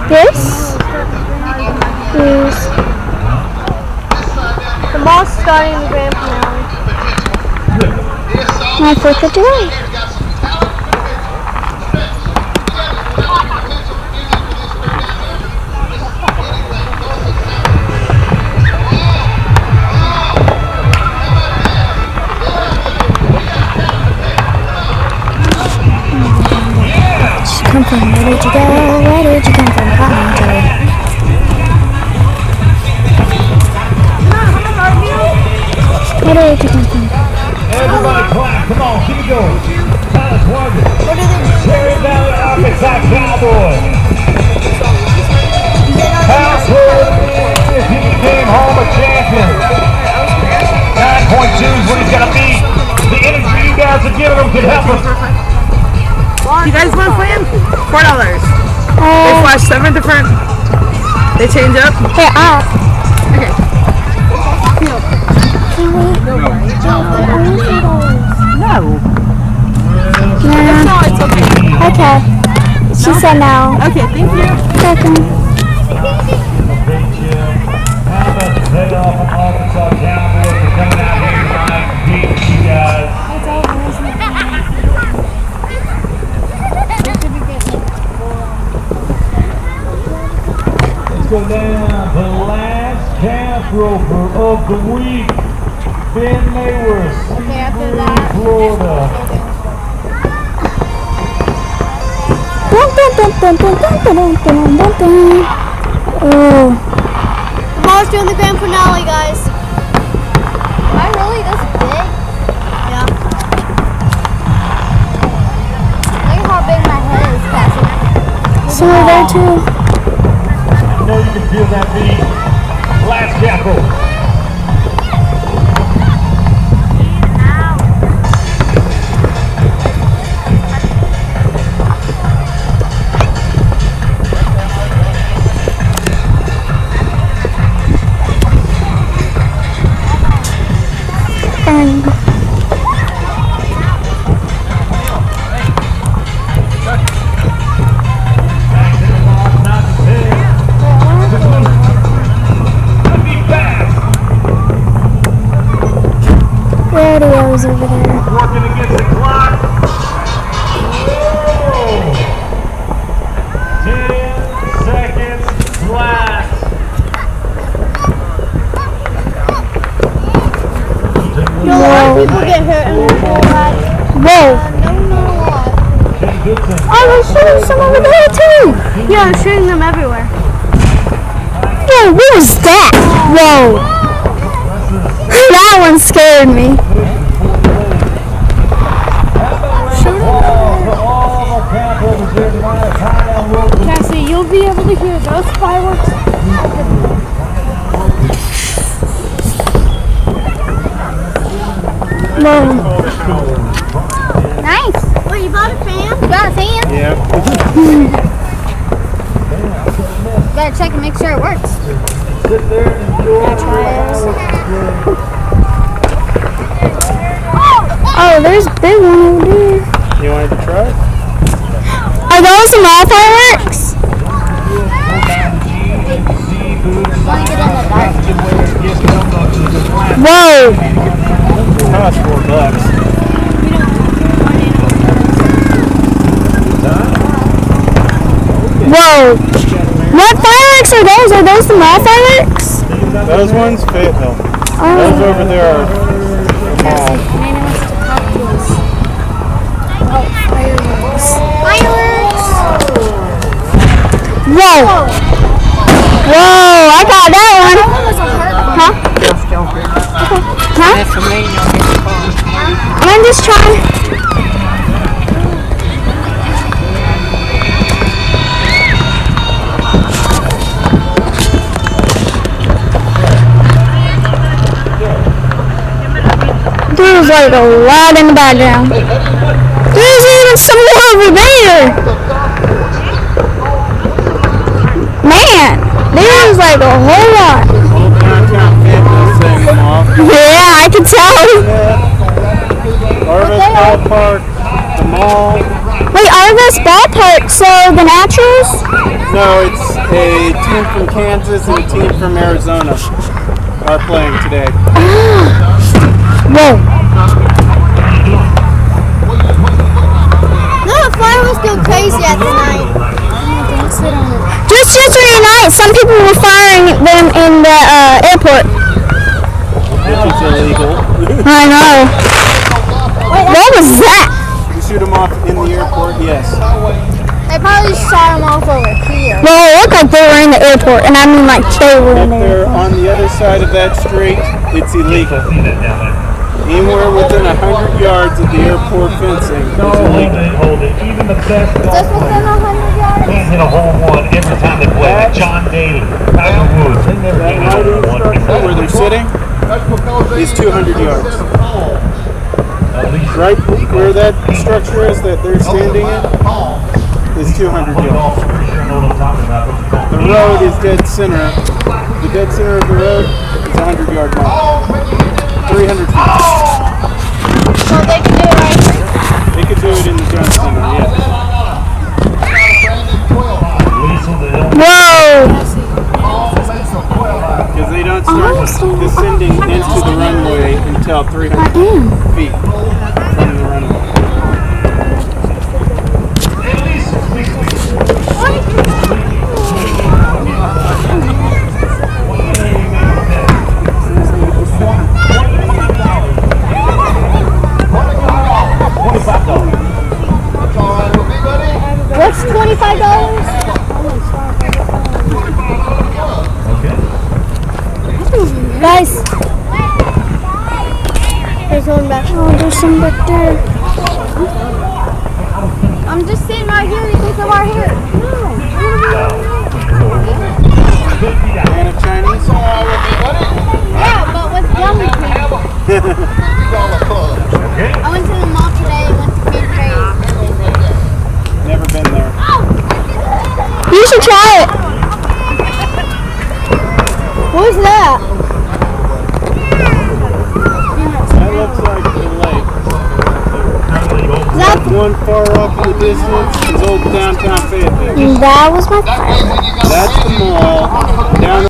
This is The mall's starting the grand finale. my 4th of July. Come from? Where did you go? Where did you come from? Commentary. Where did you come from? Everybody clap, come on, keep it going. Tyler Swaggart. Cherry Valley Arkansas Cowboys. Household if he came home a champion. 9.2 is what he's gonna be. The energy you guys are giving him can help us. You guys want to play him? $4. They flash 7 different. They change up. Hey, up. Okay. No. No, it's okay. okay. She said no. Okay, thank you. Welcome. How about the payoff of Arkansas Cowboys for coming out here tonight and competing with you guys? Let's go down the last calf roper of the week. Ben Mayworth, Seabury, Florida. Dun, dun, dun, dun, dun, dun, dun, dun, dun, dun. Oh. The mall's doing the grand finale, guys. Am I really this big? Yeah. Look at how big my head is, Cassie. So we're there too. I know you can feel that beat. Last calf roper. And radio's over there. Working against the clock. Whoa. 10 seconds flat. You know, a lot of people get hurt in their whole life. Whoa. Don't know why. I was shooting some over there too. Yeah, I'm shooting them everywhere. Whoa, what was that? Whoa. That one scared me. Cassie, you'll be able to hear those fireworks. Whoa. Nice. Wait, you bought a fan? You got a fan? Yeah. Gotta check and make sure it works. Sit there and enjoy. Oh, there's a big one over there. You wanted to try? Are those the mall fireworks? Whoa. Cost $4. Whoa. What fireworks are those? Are those the mall fireworks? Those ones fit no. Those over there are the mall. Whoa. Whoa, I got that one. Huh? Huh? I'm just trying. There's like a lot in the background. There's even some more over there. Man, there's like a whole lot. Yeah, I can tell. Arvis Ballpark, the mall. Wait, Arvis Ballpark, so the Naturals? No, it's A team from Kansas and a team from Arizona are playing today. Whoa. No, the fireworks go crazy at night. Just yesterday night, some people were firing them in the airport. Which is illegal. I know. What was that? You shoot them off in the airport, yes. They probably shot them off over here. Well, it looked like they were in the airport, and I mean like they were in If the they're airport. on the other side of that street, it's illegal. Anywhere within 100 yards of the airport fencing is illegal. Hold it. Even the best Just within 100 yards? can't hit a home run every time they play. Like John Daly, Tiger Woods, they never That hit a home run. lighting where they're sitting is 200 yards. Right where that structure is that they're standing in is 200 yards. The road is dead center. The dead center of the road is 100 yard mark. 300 feet. So they can do it right here. They could do it in the gun center, yes. Whoa. Because they don't start descending into the runway until 300 feet from the runway. What's $25? Guys, There's one back. oh, there's some back there. I'm just sitting right here. You think I'm right here? And a Chinese? Yeah, but with yummy cream. I went to the mall today and went to Big Craze. Never been there. You should try it. What's that? That looks like the lake. Is that One far off in the distance is old downtown Fayetteville. That was my friend. That's the mall. Down